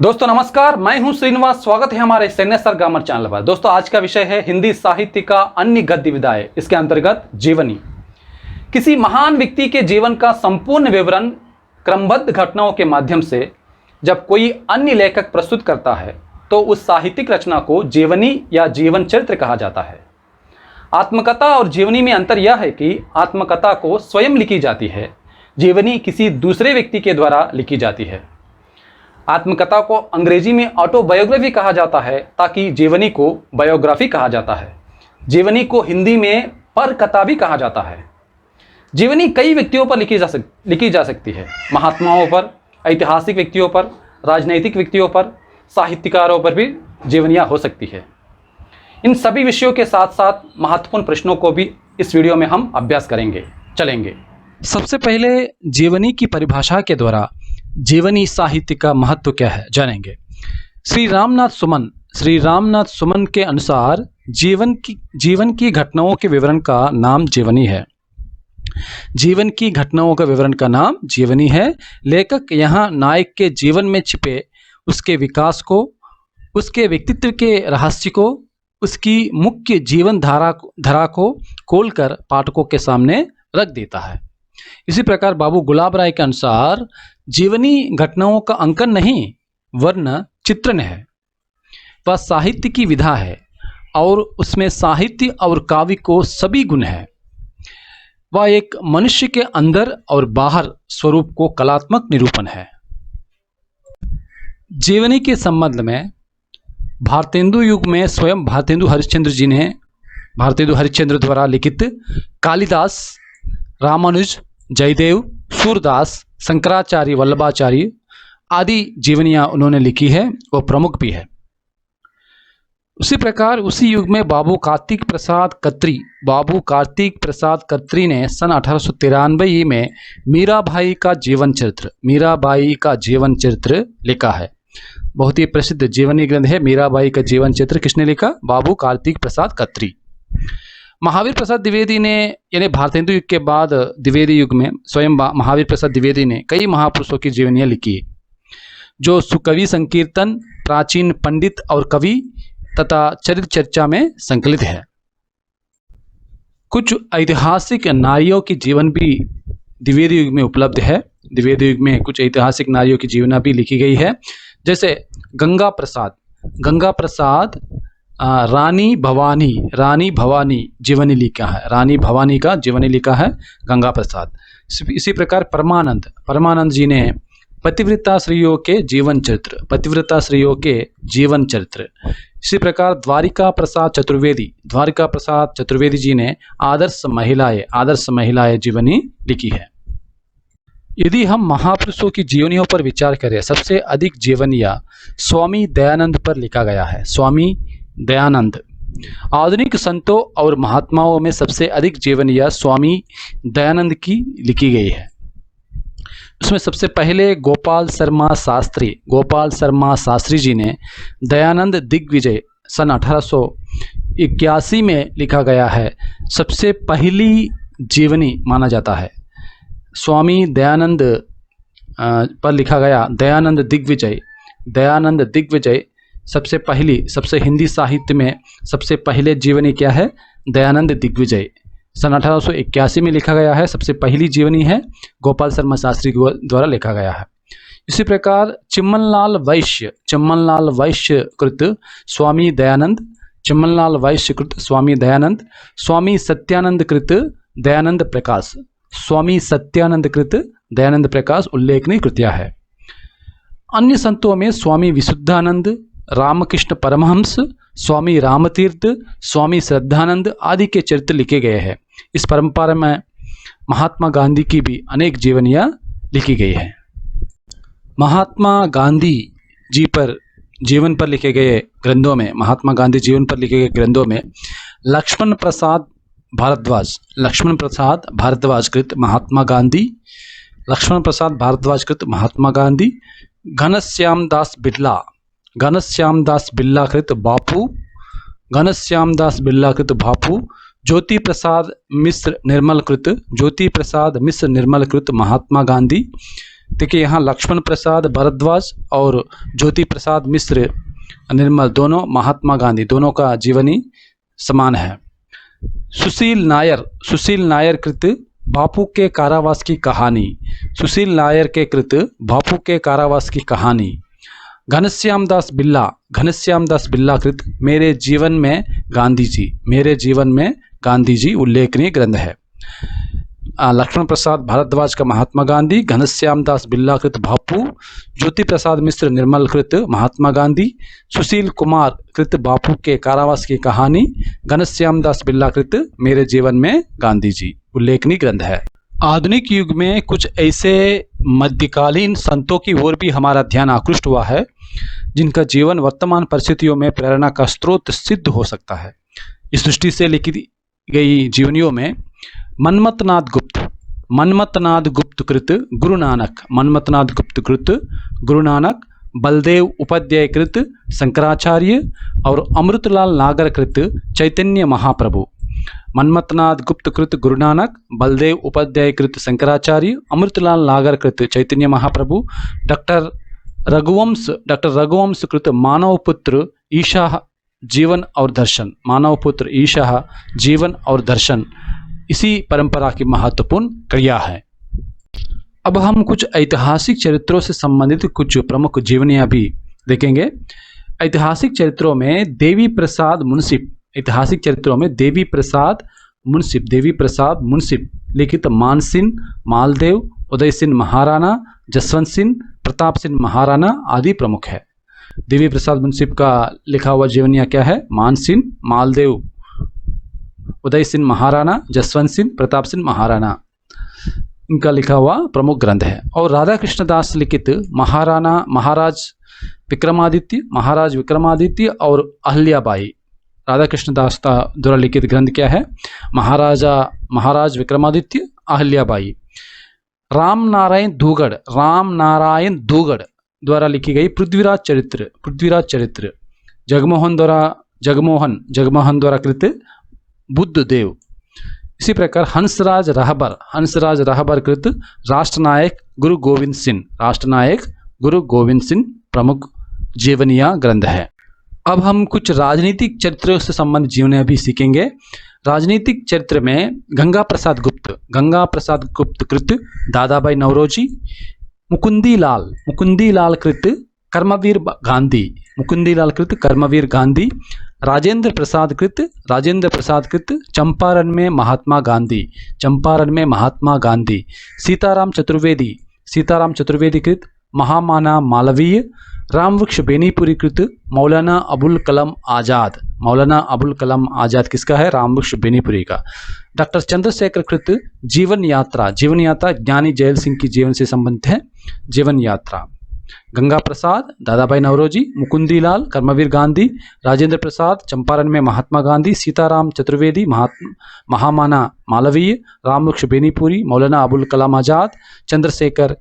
दोस्तों नमस्कार, मैं हूं श्रीनिवास। स्वागत है हमारे सर ग्रामर चैनल पर। दोस्तों आज का विषय है हिंदी साहित्य का अन्य गद्य विधाएं। इसके अंतर्गत जीवनी। किसी महान व्यक्ति के जीवन का संपूर्ण विवरण क्रमबद्ध घटनाओं के माध्यम से जब कोई अन्य लेखक प्रस्तुत करता है तो उस साहित्यिक रचना को जीवनी या जीवन चरित्र कहा जाता है। आत्मकथा और जीवनी में अंतर यह है कि आत्मकथा को स्वयं लिखी जाती है, जीवनी किसी दूसरे व्यक्ति के द्वारा लिखी जाती है। आत्मकथा को अंग्रेजी में ऑटोबायोग्राफी कहा जाता है, ताकि जीवनी को बायोग्राफी कहा जाता है। जीवनी को हिंदी में परकथा भी कहा जाता है। जीवनी कई व्यक्तियों पर लिखी जा सकती है। महात्माओं पर, ऐतिहासिक व्यक्तियों पर, राजनैतिक व्यक्तियों पर, साहित्यकारों पर भी जीवनियाँ हो सकती है। इन सभी विषयों के साथ साथ महत्वपूर्ण प्रश्नों को भी इस वीडियो में हम अभ्यास चलेंगे। सबसे पहले जीवनी की परिभाषा के द्वारा जीवनी साहित्य का महत्व क्या है जानेंगे। श्री रामनाथ सुमन के अनुसार जीवन की घटनाओं के विवरण का नाम जीवनी है। जीवन की घटनाओं का विवरण का नाम जीवनी है। लेखक यहाँ नायक के जीवन में छिपे उसके विकास को, उसके व्यक्तित्व के रहस्य को, उसकी मुख्य जीवन धारा को खोलकर पाठकों के सामने रख देता है। इसी प्रकार बाबू गुलाब राय के अनुसार जीवनी घटनाओं का अंकन नहीं वरन चित्रण है। वह साहित्य की विधा है और उसमें साहित्य और काव्य को सभी गुण है। वह एक मनुष्य के अंदर और बाहर स्वरूप को कलात्मक निरूपण है। जीवनी के संबंध में भारतेंदु युग में स्वयं भारतेंदु हरिश्चंद्र द्वारा लिखित कालिदास, रामानुज, जयदेव, सूरदास, शंकराचार्य, वल्लभाचार्य आदि जीवनियाँ उन्होंने लिखी है, वो प्रमुख भी है। उसी प्रकार उसी युग में बाबू कार्तिक प्रसाद कत्री ने सन 1893 में मीराबाई का जीवन चरित्र लिखा है। बहुत ही प्रसिद्ध जीवनी ग्रंथ है मीराबाई का जीवन चरित्र। किसने लिखा? बाबू कार्तिक प्रसाद कत्री। महावीर प्रसाद द्विवेदी ने, यानी भारतेंदु युग के बाद द्विवेदी युग में स्वयं महावीर प्रसाद द्विवेदी ने कई महापुरुषों की जीवनियाँ लिखी, जो सुकवि संकीर्तन, प्राचीन पंडित और कवि तथा चरित्र चर्चा में संकलित है। कुछ ऐतिहासिक नारियों की जीवन भी द्विवेदी युग में उपलब्ध है। द्विवेदी युग में कुछ ऐतिहासिक नारियों की जीवनी भी लिखी गई है, जैसे गंगा प्रसाद रानी भवानी जीवनी लिखा है। रानी भवानी का जीवनी लिखा है गंगा प्रसाद। इसी प्रकार परमानंद जी ने पतिव्रता स्त्रियों के जीवन चरित्र। इसी प्रकार द्वारिका प्रसाद चतुर्वेदी जी ने आदर्श महिलाएं जीवनी लिखी है। यदि हम महापुरुषों की जीवनियों पर विचार करें, सबसे अधिक जीवनियाँ स्वामी दयानंद पर लिखा गया है। स्वामी दयानंद। आधुनिक संतों और महात्माओं में सबसे अधिक जीवनियाँ स्वामी दयानंद की लिखी गई है। उसमें सबसे पहले गोपाल शर्मा शास्त्री जी ने दयानंद दिग्विजय सन 1881 में लिखा गया है। सबसे पहली जीवनी माना जाता है। स्वामी दयानंद पर लिखा गया दयानंद दिग्विजय सबसे हिंदी साहित्य में सबसे पहले जीवनी क्या है? दयानंद दिग्विजय सन 1881 में लिखा गया है। सबसे पहली जीवनी है, गोपाल शर्मा शास्त्री द्वारा लिखा गया है। इसी प्रकार चिम्मनलाल वैश्य कृत स्वामी दयानंद, स्वामी सत्यानंद कृत दयानंद प्रकाश उल्लेखनीय कृतियाँ है। अन्य संतों में स्वामी विशुद्धानंद, रामकृष्ण परमहंस, स्वामी रामतीर्थ, स्वामी श्रद्धानंद आदि के चरित्र लिखे गए हैं। इस परंपरा में महात्मा गांधी की भी अनेक जीवनियाँ लिखी गई हैं। महात्मा गांधी जीवन पर लिखे गए ग्रंथों में लक्ष्मण प्रसाद भारद्वाज कृत महात्मा गांधी, घनश्याम दास बिरला कृत बापू, ज्योति प्रसाद मिश्र निर्मल कृत महात्मा गांधी, देखिए यहाँ लक्ष्मण प्रसाद भारद्वाज और ज्योति प्रसाद मिश्र निर्मल दोनों महात्मा गांधी दोनों का जीवनी समान है। सुशील नायर कृत बापू के कारावास की कहानी, सुशील नायर के कृत बापू के कारावास की कहानी। घनश्याम दास बिल्ला कृत मेरे जीवन में गांधी जी उल्लेखनीय ग्रंथ है। लक्ष्मण प्रसाद भारद्वाज का महात्मा गांधी, घनश्याम दास बिल्ला कृत बापू, ज्योति प्रसाद मिश्र निर्मल कृत महात्मा गांधी, सुशील कुमार कृत बापू के कारावास की कहानी, घनश्याम दास बिल्ला कृत मेरे जीवन में गांधी जी उल्लेखनीय ग्रंथ है। आधुनिक युग में कुछ ऐसे मध्यकालीन संतों की ओर भी हमारा ध्यान आकृष्ट हुआ है जिनका जीवन वर्तमान परिस्थितियों में प्रेरणा का स्रोत सिद्ध हो सकता है। इस दृष्टि से लिखी गई जीवनियों में मनमतनाथ गुप्त कृत गुरु नानक, बलदेव उपाध्याय कृत शंकराचार्य और अमृतलाल नागर कृत चैतन्य महाप्रभु। मनमतनाथ गुप्त कृत गुरु नानक, बलदेव उपाध्याय कृत शंकराचार्य, अमृतलाल नागर कृत चैतन्य महाप्रभु। डॉक्टर रघुवंश कृत मानवपुत्र ईशा जीवन और दर्शन इसी परंपरा की महत्वपूर्ण क्रिया है। अब हम कुछ ऐतिहासिक चरित्रों से संबंधित कुछ प्रमुख जीवनियां भी देखेंगे। ऐतिहासिक चरित्रों में देवी प्रसाद मुंसिफ लिखित मानसिंह, मालदेव, उदय सिंह महाराणा, जसवंत सिंह, प्रताप सिंह महाराणा आदि प्रमुख है। देवी प्रसाद मुंसिफ का लिखा हुआ जीवनिया क्या है? मानसिंह, मालदेव, उदय सिंह महाराणा, जसवंत सिंह, प्रताप सिंह महाराणा इनका लिखा हुआ प्रमुख ग्रंथ है। और राधा कृष्ण दास लिखित महाराज विक्रमादित्य और अहल्याबाई, राधा कृष्ण दास द्वारा लिखित ग्रंथ क्या है? महाराज विक्रमादित्य, अहल्याबाई। राम नारायण दूगड़ द्वारा लिखी गई पृथ्वीराज चरित्र, जगमोहन द्वारा कृत बुद्ध देव। इसी प्रकार हंसराज रहबर कृत राष्ट्रनायक गुरु गोविंद सिंह प्रमुख जीवनिया ग्रंथ है। अब हम कुछ राजनीतिक चरित्रों से संबंधित जीवनियां भी सीखेंगे। राजनीतिक चरित्र में गंगा प्रसाद गुप्त कृत दादाभाई नौरोजी, मुकुंदी लाल कृत कर्मवीर गांधी, राजेंद्र प्रसाद कृत चंपारण में महात्मा गांधी, सीताराम चतुर्वेदी कृत महामाना मालवीय, रामवृक्ष बेनीपुरी कृत मौलाना अबुल कलाम आजाद किसका है? रामवृक्ष बेनीपुरी का। डॉक्टर चंद्रशेखर कृत जीवन यात्रा ज्ञानी जैल सिंह की जीवन से संबंधित है। जीवन यात्रा। गंगा प्रसाद दादाभाई नौरोजी, मुकुंदी लाल कर्मवीर गांधी, राजेंद्र प्रसाद चंपारण में महात्मा गांधी, सीताराम चतुर्वेदी महामाना मालवीय, रामवृक्ष बेनीपुरी मौलाना अबुल कलाम आजाद, चंद्रशेखर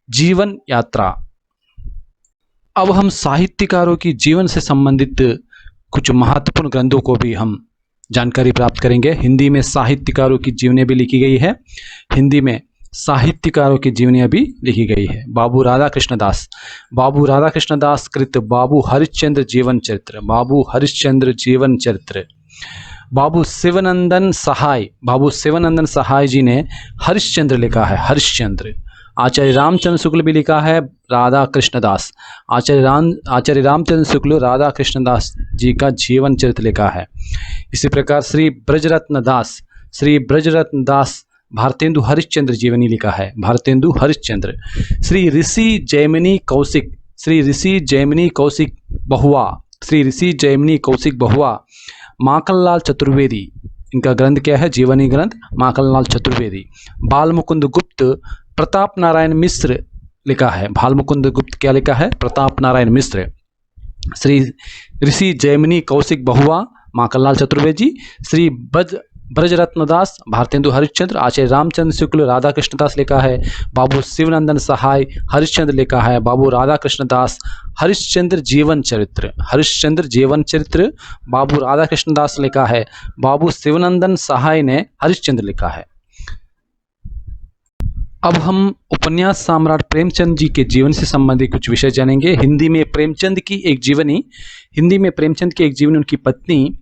जीवन यात्रा। अब हम साहित्यकारों की जीवन से संबंधित कुछ महत्वपूर्ण ग्रंथों को भी हम जानकारी प्राप्त करेंगे। हिंदी में साहित्यकारों की जीवनी भी लिखी गई है। जीवनियां भी लिखी गई है। बाबू राधा कृष्ण दास कृत बाबू हरिश्चंद्र जीवन चरित्र, बाबू शिवानंदन सहाय जी ने हरिश्चंद्र लिखा है। आचार्य रामचंद्र शुक्ल भी लिखा है राधा कृष्ण दास। आचार्य रामचंद्र शुक्ल राधा कृष्ण दास जी का जीवन चरित्र लिखा है। इसी प्रकार श्री ब्रजरत्न दास भारतेंदु हरिश्चंद्र जीवनी लिखा है। श्री ऋषि जैमिनी कौशिक बहुआ, माखनलाल चतुर्वेदी इनका ग्रंथ क्या है? जीवनी ग्रंथ माखनलाल चतुर्वेदी। बालमुकुंद गुप्त प्रताप नारायण मिश्र लिखा है। क्या लिखा है? प्रताप नारायण मिश्र। श्री ऋषि जैमिनी कौशिक बहुआ, माखनलाल चतुर्वेदी। श्री ब्रजरत्न दास भारतेंदु हरिश्चंद्र, आचार्य रामचंद्र शुक्ल राधा कृष्ण दास लिखा है। बाबू शिवानंदन सहाय हरिश्चंद्र लिखा है। बाबू राधा कृष्ण दास हरिश्चंद्र जीवन चरित्र बाबू राधा कृष्ण दास लिखा है। बाबू शिवानंदन सहाय ने हरिश्चंद्र लिखा है। अब हम उपन्यास सम्राट प्रेमचंद जी के जीवन से संबंधित कुछ विषय जानेंगे। हिंदी में प्रेमचंद की एक जीवनी, उनकी पत्नी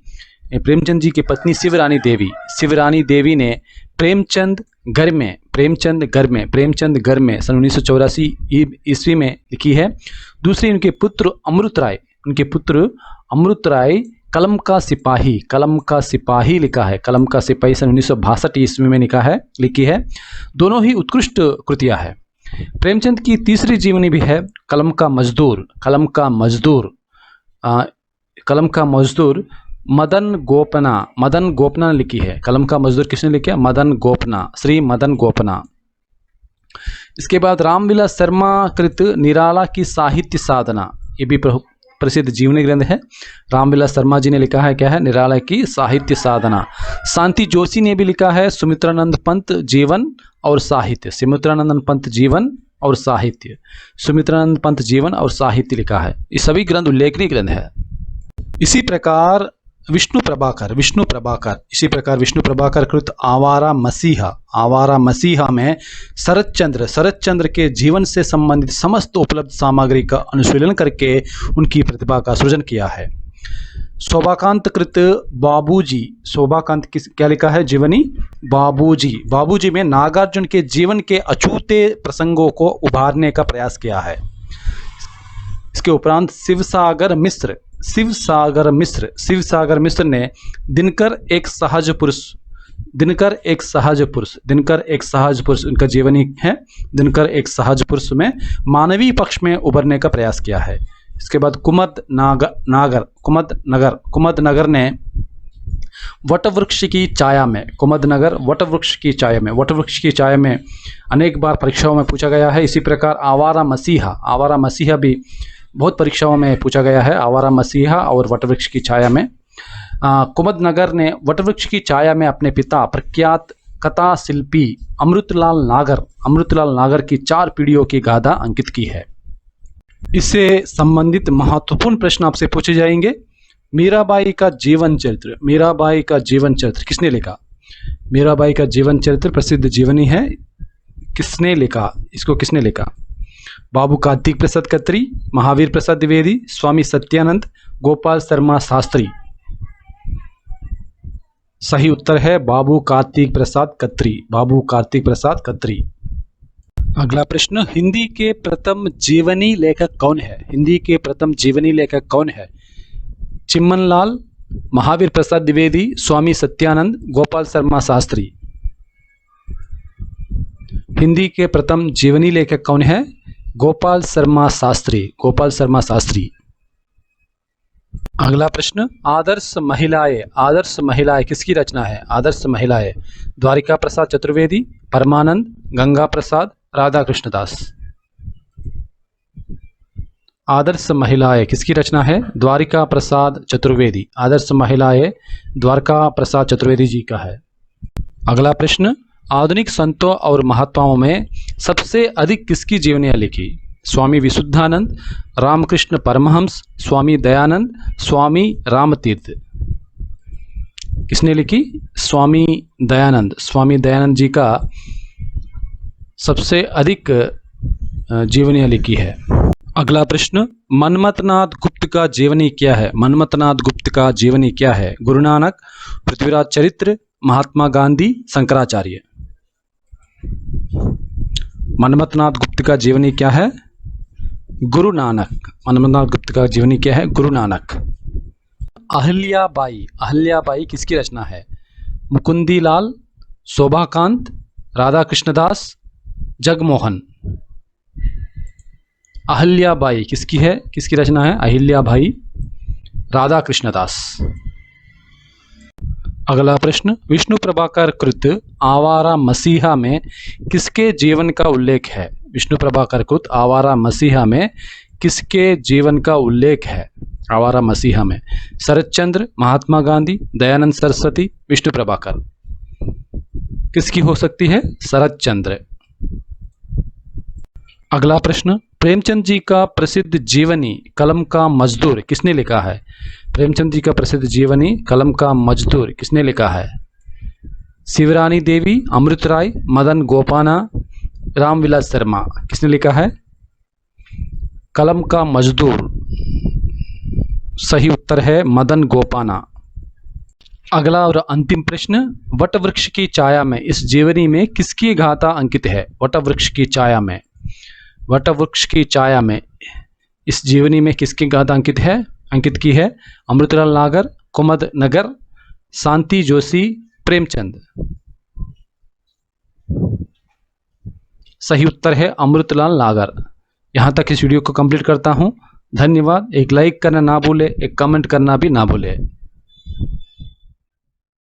प्रेमचंद जी की पत्नी शिवरानी देवी ने प्रेमचंद घर में सन 1984 ईस्वी में लिखी है। दूसरी उनके पुत्र अमृत राय कलम का सिपाही लिखा है। कलम का सिपाही सन 1962 ईस्वी में लिखी है। दोनों ही उत्कृष्ट कृतियां है। प्रेमचंद की तीसरी जीवनी भी है कलम का मजदूर मदन गोपना ने लिखी है। कलम का मजदूर किसने लिखा? श्री मदन गोपना। इसके बाद रामविलास शर्मा कृत निराला की साहित्य साधना, ये भी प्रसिद्ध जीवनी ग्रंथ है। रामविलास शर्मा जी ने लिखा है, क्या है? निराला की साहित्य साधना। शांति जोशी ने भी लिखा है सुमित्रानंद पंत जीवन और साहित्य लिखा है। ये सभी ग्रंथ उल्लेखनीय ग्रंथ है। इसी प्रकार विष्णु प्रभाकर कृत आवारा मसीहा में शरत चंद्र के जीवन से संबंधित समस्त उपलब्ध सामग्री का अनुशीलन करके उनकी प्रतिभा का सृजन किया है। शोभाकांत कृत बाबूजी, क्या लिखा है? जीवनी बाबूजी में नागार्जुन के जीवन के अछूते प्रसंगों को उभारने का प्रयास किया है। इसके उपरांत शिवसागर मिश्र ने दिनकर एक सहज पुरुष उनका जीवनी है। दिनकर एक सहज पुरुष में मानवीय पक्ष में उभरने का प्रयास किया है। इसके बाद कुमद नगर ने वटवृक्ष की छाया में अनेक बार परीक्षाओं में पूछा गया है। इसी प्रकार आवारा मसीहा भी बहुत परीक्षाओं में पूछा गया है। आवारा मसीहा और वटवृक्ष की छाया में कुमद नगर ने वटवृक्ष की छाया में अपने पिता प्रख्यात कथा शिल्पी अमृतलाल नागर की 4 पीढ़ियों की गाथा अंकित की है। इससे संबंधित महत्वपूर्ण प्रश्न आपसे पूछे जाएंगे। मीराबाई का जीवन चरित्र किसने लिखा? मीराबाई का जीवन चरित्र प्रसिद्ध जीवनी है। किसने लिखा? बाबू कार्तिक प्रसाद खत्री, महावीर प्रसाद द्विवेदी, स्वामी सत्यानंद, गोपाल शर्मा शास्त्री। सही उत्तर है बाबू कार्तिक प्रसाद खत्री। अगला प्रश्न, हिंदी के प्रथम जीवनी लेखक कौन है? चिम्मनलाल, महावीर प्रसाद द्विवेदी, स्वामी सत्यानंद, गोपाल शर्मा शास्त्री। हिंदी के प्रथम जीवनी लेखक कौन है? गोपाल शर्मा शास्त्री। अगला प्रश्न, आदर्श महिलाएं किसकी रचना है? आदर्श महिलाएं द्वारिका प्रसाद चतुर्वेदी, परमानंद, गंगा प्रसाद, राधा कृष्णदास। आदर्श महिलाएं किसकी रचना है? द्वारिका प्रसाद चतुर्वेदी। आदर्श महिलाएं द्वारका प्रसाद चतुर्वेदी जी का है। अगला प्रश्न, आधुनिक संतों और महात्माओं में सबसे अधिक किसकी जीवनियां लिखी? स्वामी विशुद्धानंद, रामकृष्ण परमहंस, स्वामी दयानंद, स्वामी रामतीर्थ। किसने लिखी? स्वामी दयानंद जी का सबसे अधिक जीवनियां लिखी है। अगला प्रश्न, मनमथनाथ गुप्त का जीवनी क्या है? गुरु नानक, पृथ्वीराज चरित्र, महात्मा गांधी, शंकराचार्य। मनमथनाथ गुप्त का जीवनी क्या है? गुरु नानक। अहिल्याबाई किसकी रचना है? मुकुंदीलाल, शोभाकांत, राधा कृष्णदास, जगमोहन। अहिल्याबाई किसकी रचना है? अहिल्याबाई राधा कृष्णदास। अगला प्रश्न, विष्णु प्रभाकर कृत आवारा मसीहा में किसके जीवन का उल्लेख है? विष्णु प्रभाकर कृत आवारा मसीहा में किसके जीवन का उल्लेख है? आवारा मसीहा में शरत चंद्र, महात्मा गांधी, दयानंद सरस्वती, विष्णु प्रभाकर। किसकी हो सकती है? शरत चंद्र। अगला प्रश्न, प्रेमचंद जी का प्रसिद्ध जीवनी कलम का मजदूर किसने लिखा है? प्रेमचंद जी का प्रसिद्ध जीवनी कलम का मजदूर किसने लिखा है? शिवरानी देवी, अमृत राय, मदन गोपाना, रामविलास शर्मा। किसने लिखा है? कलम का मजदूर। सही उत्तर है मदन गोपाना। अगला और अंतिम प्रश्न, वटवृक्ष की छाया में इस जीवनी में किसकी गाथा अंकित है? वटवृक्ष की छाया में, वटवृक्ष की छाया में इस जीवनी में किसकी गाथा अंकित की है? अमृतलाल नागर, कुमुद नगर, शांति जोशी, प्रेमचंद। सही उत्तर है अमृतलाल नागर। यहाँ तक इस वीडियो को कंप्लीट करता हूँ। धन्यवाद। एक लाइक करना ना भूले, एक कमेंट करना भी ना भूले।